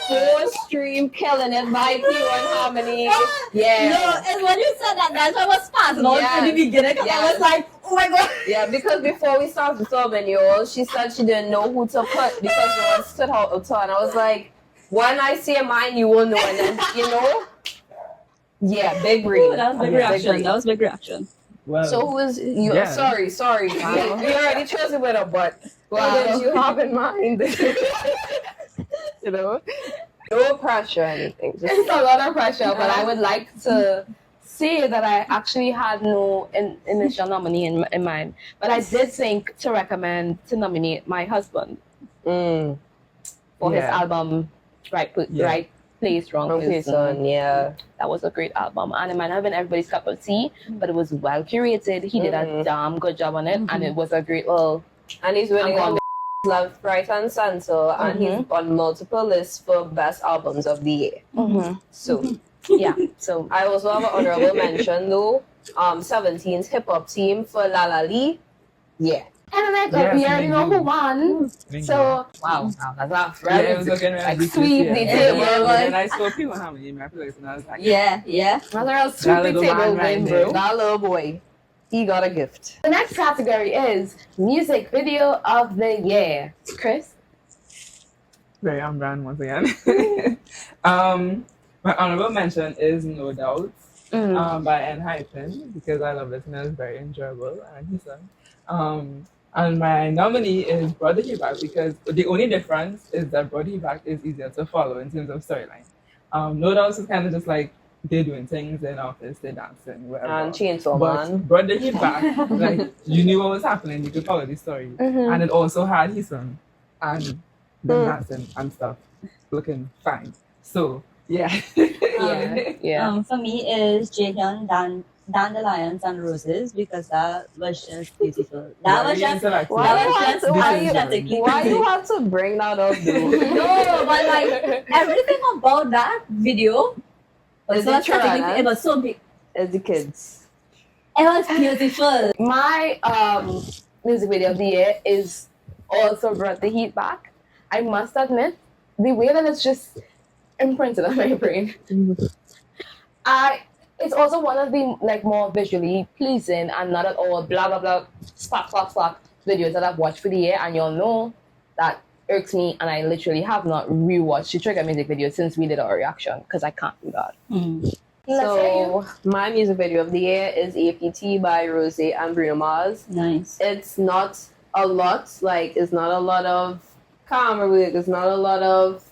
4-stream killing it by P1 Harmony. Yeah. No, and when you said that, that's what was possible in the beginning. 'Cause I was like, oh my god. Yeah, because before we started filming, y'all, she said she didn't know who to put because no one stood out of turn. I was like, when I say mine, you will know. And then, you know? Yeah, big read. That was big reaction. That was big reaction. Well, So who is you? Yeah. Sorry. We already chose it with her, but what did you have in mind? You know? No pressure or anything. Just It's a lot of pressure, but I would like to say that I actually had no initial nominee in mind. But I did think to recommend to nominate my husband for his Yeah. album Right Place, Wrong okay, Person. son, yeah. That was a great album, and it might not have been everybody's cup of tea, but it was well curated. He did a damn good job on it, and it was a great little. And he's winning I'm on Love, Right and Censor, and he's on multiple lists for best albums of the year. So Yeah, so I also have an honorable mention though. 17's hip hop team for La La Lee. Yeah. and then Yes, we already know thank you. who won. Thank So wow, that's yeah, it was looking like really sweep the table. And I saw people how many I feel like and I was like, Yeah. That's a real sweep the little table man right win, there. bro. That little boy, he got a gift. The next category is music video of the year. Chris? very on brand once again. My honorable mention is No Doubt by Hypen because I love it and it's very enjoyable and he's and my nominee is Brother He Back because the only difference is that Brother He Back is easier to follow in terms of storyline. No Doubt is kind of just like they're doing things in office, they're dancing, whatever. And Chainsaw But Man. Brother He Back, like you knew what was happening, you could follow the story. And it also had his son and them dancing and stuff looking fine. So yeah. For me is Jaehyun, Dandelions and Roses because that was just beautiful. That was just Why you have to bring that up, though? no, but like everything about that video was Is so it true, aesthetically, Anna? it was so big. It's the kids. It was beautiful. My music video of the year is also Brought the Heat Back. I must admit, the way that it's just imprinted on my brain. It's also one of the like more visually pleasing and not at all blah blah blah spark videos that I've watched for the year, and you'll know that irks me, and I literally have not rewatched the Trigger music video since we did our reaction because I can't do that. So my music video of the year is APT by Rose and Bruno Mars. Nice. It's not a lot, like it's not a lot of camera work, it's not a lot of,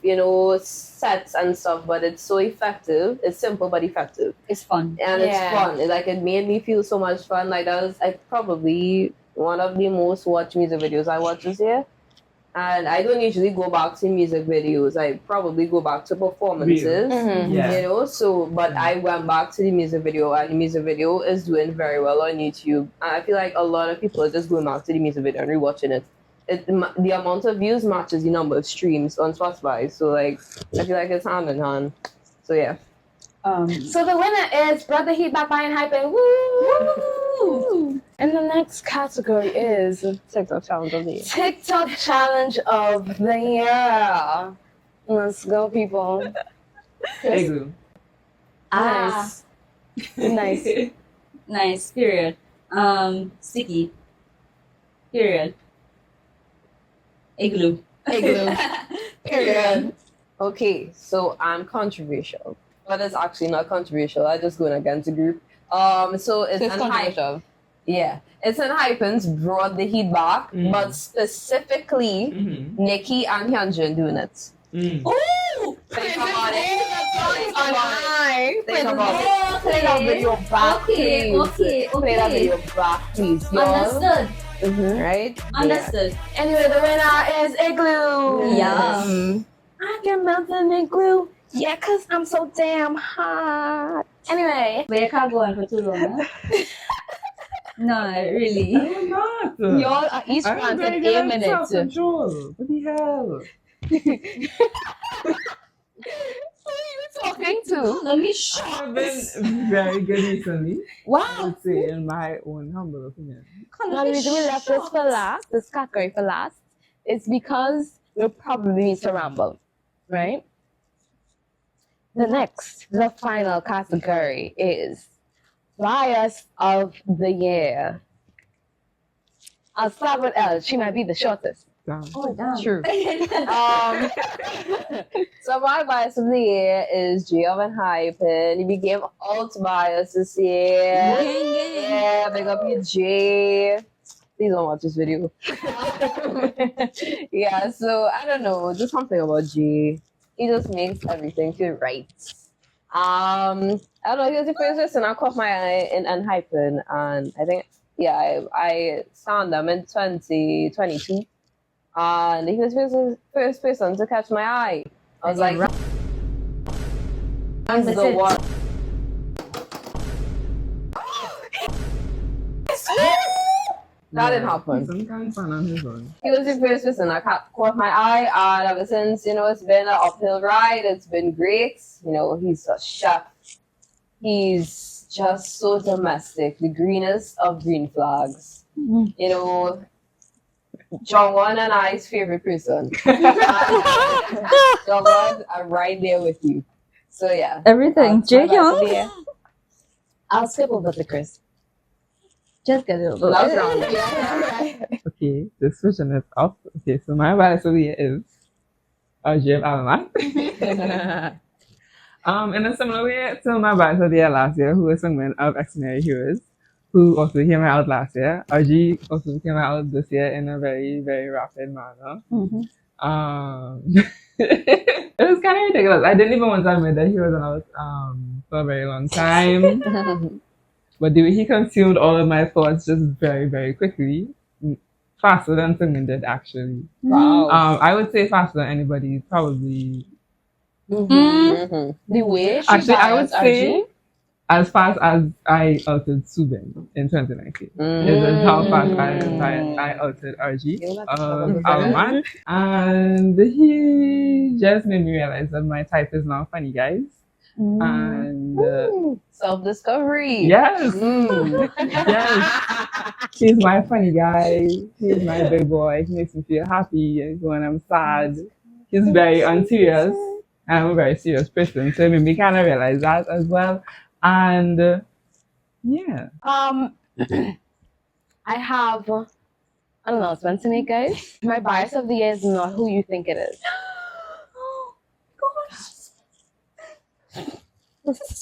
sets and stuff, but it's so effective. It's simple but effective. It's fun. And it's fun. It made me feel so much fun. Like that was probably one of the most watched music videos I watched this year. And I don't usually go back to music videos. I probably go back to performances, but I went back to the music video, and the music video is doing very well on YouTube. And I feel like a lot of people are just going back to the music video and rewatching it. The amount of views matches the number of streams on Spotify. So, I feel like it's hand in hand. So, yeah. So the winner is Brother Heat by Fire and Hyping. Woo! And the next category is TikTok Challenge of the Year. TikTok Challenge of the Year. Let's go, people. Igloo. Nice. Nice. Nice. Period. Sticky. Period. Igloo. Period. Okay, so I'm controversial. But it's actually not controversial. I just going against the group. So it's controversial. Yeah, it's an Hypens brought the heat back, but specifically Nicki and Hyunjin doing it. Oh! Think about it. Play that video back, please. Okay. Play that video back, please. Understood. Right? Understood. Anyway, the winner is Igloo. Yum. I can melt an igloo. Yeah, cause I'm so damn hot. Anyway. But you can't go on for too long, huh? No, really. I'm not. Y'all are each I'm granted very a good at minute. self-control. What the hell? Who are you talking to? Let me I've shut been very good recently. I Wow. would say, in my own humble opinion. Now the reason we left this for last, this category for last, is because we'll probably need to ramble, right? The final category is Bias of the Year. I'll start with Elle. She might be the shortest. Damn. Oh, damn. True. So my bias of the year is jaehyun Hyping. He became alt bias this year. Yeah, big up you, Jay. Please don't watch this video. Yeah, so I don't know, just something about Jay. He just makes everything feel right. I don't know, he was the first person I caught my eye in Hyping, and I think, I saw them in 2022. And he was the first person to catch my eye. I was like, he's the one. That didn't happen. Some kind of fun on his own. He was the first person that caught my eye, and ever since, it's been an uphill ride. It's been great. He's a chef. He's just so domestic, the greenest of green flags. Jongwon and I's favorite person. Jongwon, I'm right there with you. So yeah. Everything. Jaehyun. I'll skip over the Chris. Just get it over. Last round. Okay, the switching is up. Okay, so my bias of the year is Jim Alamat. In a similar way to my bias of the year last year, who was someone of Extraordinary Heroes, who also came out last year. RG also came out this year in a very, very rapid manner. It was kind of ridiculous. I didn't even want to admit that he was out for a very long time. But the way he consumed all of my thoughts just very, very quickly, faster than Sungmin did actually. Wow. I would say faster than anybody, probably. The way she Actually, I would biased say as fast as I altered Subin in 2019. This is how fast I altered RG, Alamat. And he just made me realize that my type is now funny guys. And self-discovery. yes, yes, he's my funny guy. He's my big boy. He makes me feel happy when I'm sad. He's very unserious. I'm a very serious person, so it made me kind of realize that as well. And yeah. I have an announcement to make, guys. My bias of the year is not who you think it is.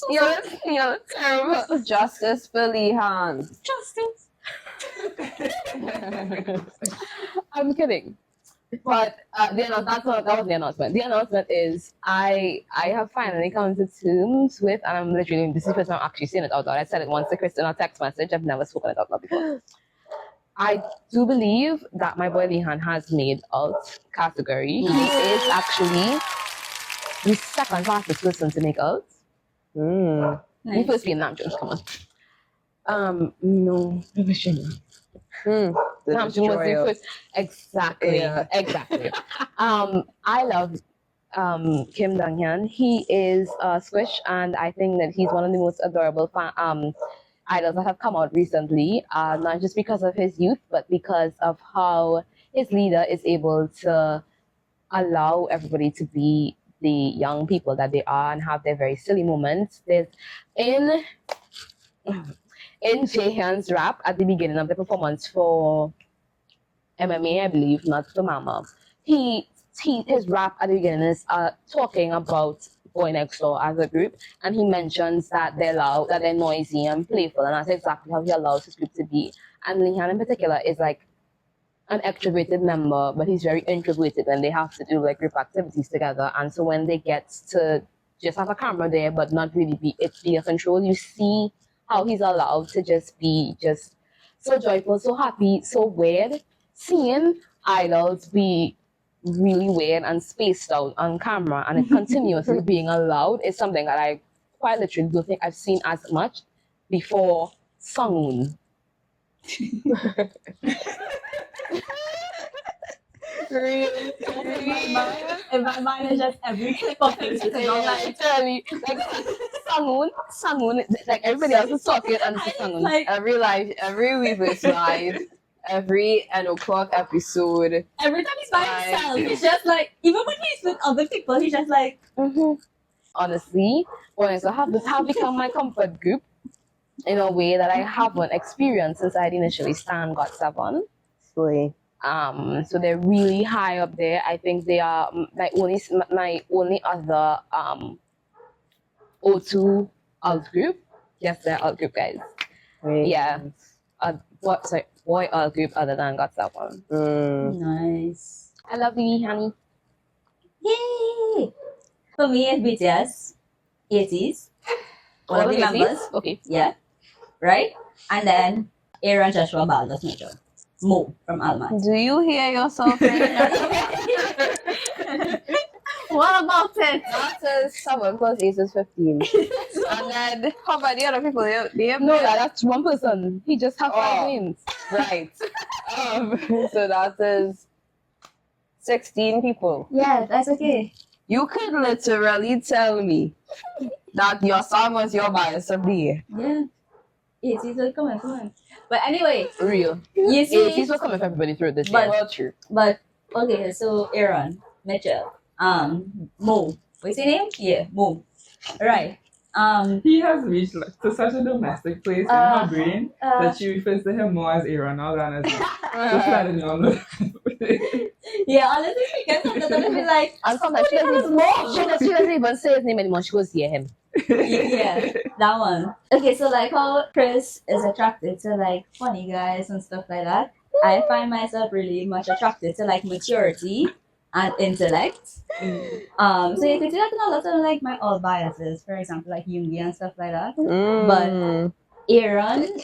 You're terrible. Justice for Lehan. Justice. I'm kidding. But that was the announcement. The announcement is I have finally come to terms with, and I'm literally, this is the first time I'm actually saying it out loud. I said it once to Chris in a text message. I've never spoken it out loud before. I do believe that my boy Lehan has made alt category. He is actually the second fastest person to make alt. Mm. The first being Nam Jones, come on. No, Virginia. The Nam Jones was the destroyer. first. Exactly. Yeah. Exactly. I love Kim Dong-hyun. He is Squish, and I think that he's one of the most adorable idols that have come out recently. Not just because of his youth, but because of how his leader is able to allow everybody to be the young people that they are and have their very silly moments. There's in Jaehyun's rap at the beginning of the performance for MMA, I believe, not for Mama. His rap at the beginning is talking about Boy Next Door as a group, and he mentions that they're loud, that they're noisy and playful, and that's exactly how he allows his group to be. And Lehan in particular is like an extroverted member, but he's very introverted when they have to do like group activities together. And so when they get to just have a camera there, but not really be a control, you see how he's allowed to just be just so joyful, so happy, so weird. Seeing idols be really weird and spaced out on camera and it continuously being allowed is something that I quite literally don't think I've seen as much before Sangwoon. In my mind is just every clip of his like Literally, like Sangwoon, like everybody else is talking and it's Sangwoon. like Every Weavers live, every N o'clock episode. every time he's by himself, he's just like, even when he's with other people, he's just like, Honestly, when I have become my comfort group in a way that I haven't experienced since I'd initially stand got 7. Slay. So they're really high up there. I think they are my only other O2 alt group. Yes, they're alt group guys. Wait. Yeah. Boy alt group other than got 7. nice. I love you, honey. Yay! For me, it's BTS, 80s, all of the members, Okay. yeah, right? And then Aaron Joshua Baldas Major, Mo from Alamat. Do you hear yourself saying that? What about it? That is 7 plus 8 is 15. And then how about the other people? They have No, that's one person. He just has 5 names. right. So that is 16 people. Yeah, that's okay. You could literally tell me that your song was your bias of the year. Yeah. 80s will come on. But anyway, Real. you see, He's will come with everybody through this But- year. Well, true. but okay, so Aaron, Mitchell, Mo. What's your name? Yeah, Mo. Right. He has reached to such a domestic place in her brain that she refers to him more as Aaron now than as just letting you all know. Yeah, honestly speaking, sometimes I'll be like, And sometimes she doesn't even say his name anymore. She goes, yeah, him. yeah, that one. Okay, so like how Chris is attracted to like funny guys and stuff like that, I find myself really much attracted to like maturity and intellect. So you can see that in a lot of like my old biases, for example, like Yoongi and stuff like that. But Aaron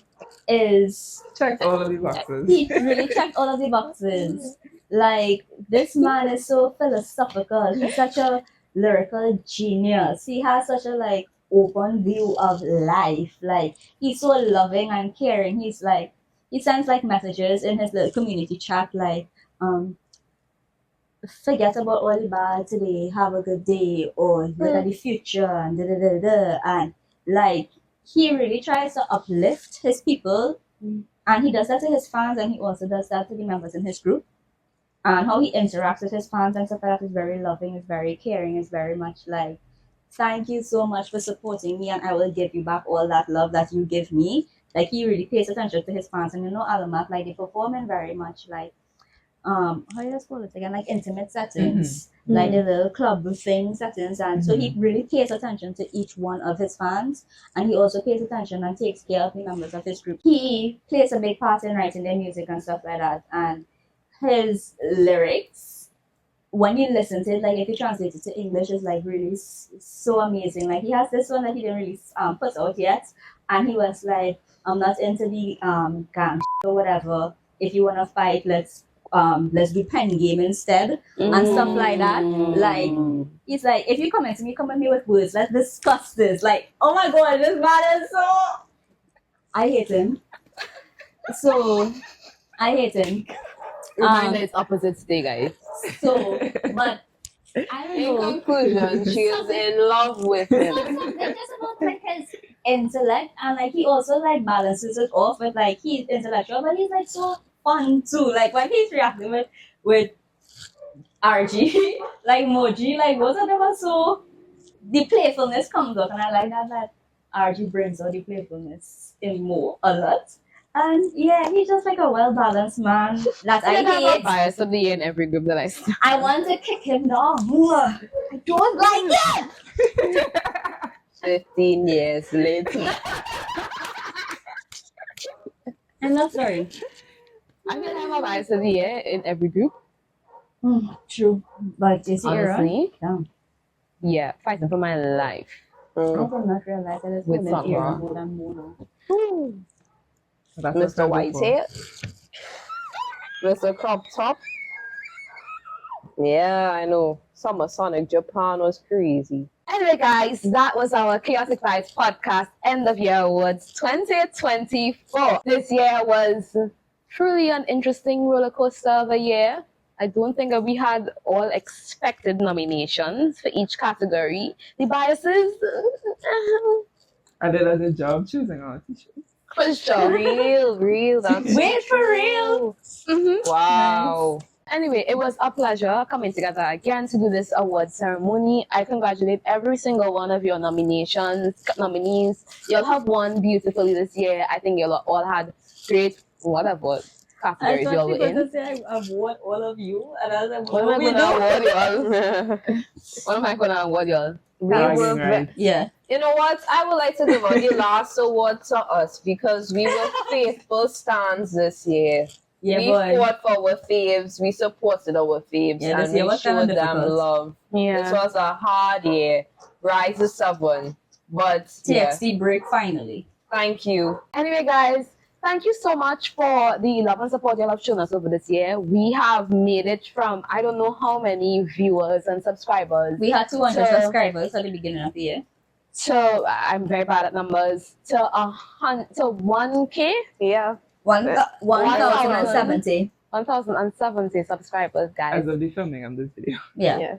is Check all of the boxes. he really checked all of the boxes. Like this man is so philosophical. He's such a lyrical genius. He has such a like open view of life. Like he's so loving and caring. He's like he sends like messages in his little community chat like forget about all the bad today, have a good day, or look at the future and da da da da. And like he really tries to uplift his people, and he does that to his fans, and he also does that to the members in his group. And how he interacts with his fans and stuff like that is very loving, is very caring, is very much like, thank you so much for supporting me, and I will give you back all that love that you give me. Like he really pays attention to his fans, and you know, Alamat, like they perform in very much like how you just call it again, like intimate settings, like the little club thing settings, and so he really pays attention to each one of his fans, and he also pays attention and takes care of the members of his group. He plays a big part in writing their music and stuff like that, and his lyrics, when you listen to it, like if you translate it to English, is like really so amazing. Like he has this one that he didn't really put out yet, and he was like, I'm not into the gang or whatever. If you wanna fight, let's do pen game instead and stuff like that. Like he's like, if you come at me with words, let's discuss this. Like, oh my god, this man is so, I hate him. So I hate him. Reminder, it's opposites day, guys. So, but I don't In know. conclusion, she is in love with him. It's just about like his intellect, and like he also like balances it off with like he's intellectual, but he's like so fun too. Like when he's reacting with RG, like Moji, like both of them are so, the playfulness comes out, and I like that RG brings out the playfulness in Mo a lot. And yeah, he's just like a well balanced man that I hate. Bias of the year in every group that I start. I want to kick him down. I don't like it. 15 years later. I'm not sorry. I feel I'm a bias of the year in every group. True. But JC era. Honestly, Yeah. yeah, fighting for my life. I did not realize that it's With women summer. era more than more. That's what Mr. I'm Whitehead. Mr. Crop Top. Yeah, I know. Summer Sonic Japan was crazy. Anyway, guys, that was our Khaotic Vibes Podcast End of Year Awards 2024. This year was truly an interesting roller coaster of a year. I don't think that we had all expected nominations for each category. The biases, I did a good job choosing our t-shirts. for sure. Real. That's Wait, for real? wow. Anyway, it was a pleasure coming together again to do this award ceremony. I congratulate every single one of your nominees. You'll have won beautifully this year. I think you'll all had great whatever I categories thought you'll you were were going in. to say I award all of you, and I was like, What am I we going to do? award y'all? What am I going to award y'all? We Bragging were rights. Yeah. You know what? I would like to give out the last award to us because we were faithful stands this year. Yeah, we boy. fought for our faves. We supported our faves. Yeah, this and year we was kinda showed them difficult. love. This Yeah. was a hard year. Rise to 7. But yeah, TXT break finally. thank you. Anyway, guys, thank you so much for the love and support you have shown us over this year. We have made it from I don't know how many viewers and subscribers We had 200 So- subscribers at the beginning of the year. to I'm very bad at numbers to 1K, Yeah. 1,070. 1,070 subscribers, guys. As of the filming of this video. Yeah.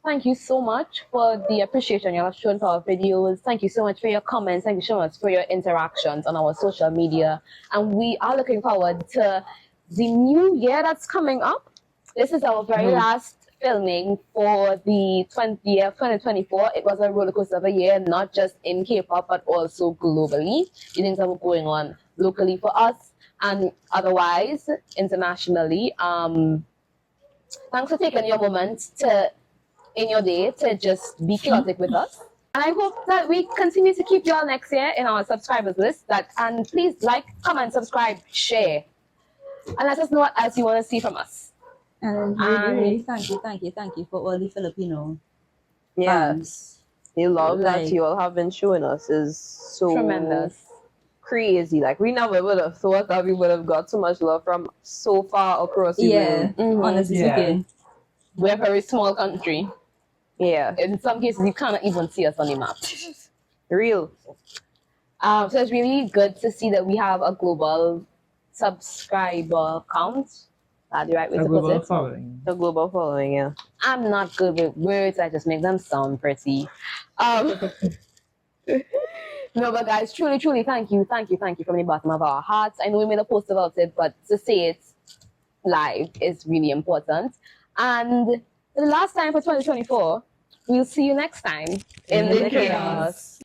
Thank you so much for the appreciation you have shown for our videos. Thank you so much for your comments. Thank you so much for your interactions on our social media. And we are looking forward to the new year that's coming up. This is our very last filming for the 2024. It was a roller coaster of a year, not just in K-pop, but also globally. The things that were going on locally for us and otherwise internationally. Thanks for taking your moment in your day to just be chaotic with us. And I hope that we continue to keep y'all next year in our subscribers list. And please like, comment, subscribe, share. And let us know what else you want to see from us. And really, thank you for all the Filipino Yeah. fans. The love that Like- you all have been showing us is so Tremendous. crazy. Like we never would have thought that we would have got so much love from so far across the Yeah, world. honestly Yeah. speaking. We're a very small country. Yeah. In some cases, you cannot even see us on the map. Real. So it's really good to see that we have a global subscriber count. That's the right way A to put global it. following. The global following, yeah. I'm not good with words. I just make them sound pretty. No, but guys, truly, truly, thank you from the bottom of our hearts. I know we made a post about it, but to say it live is really important. And for the last time for 2024, we'll see you next time in the chaos.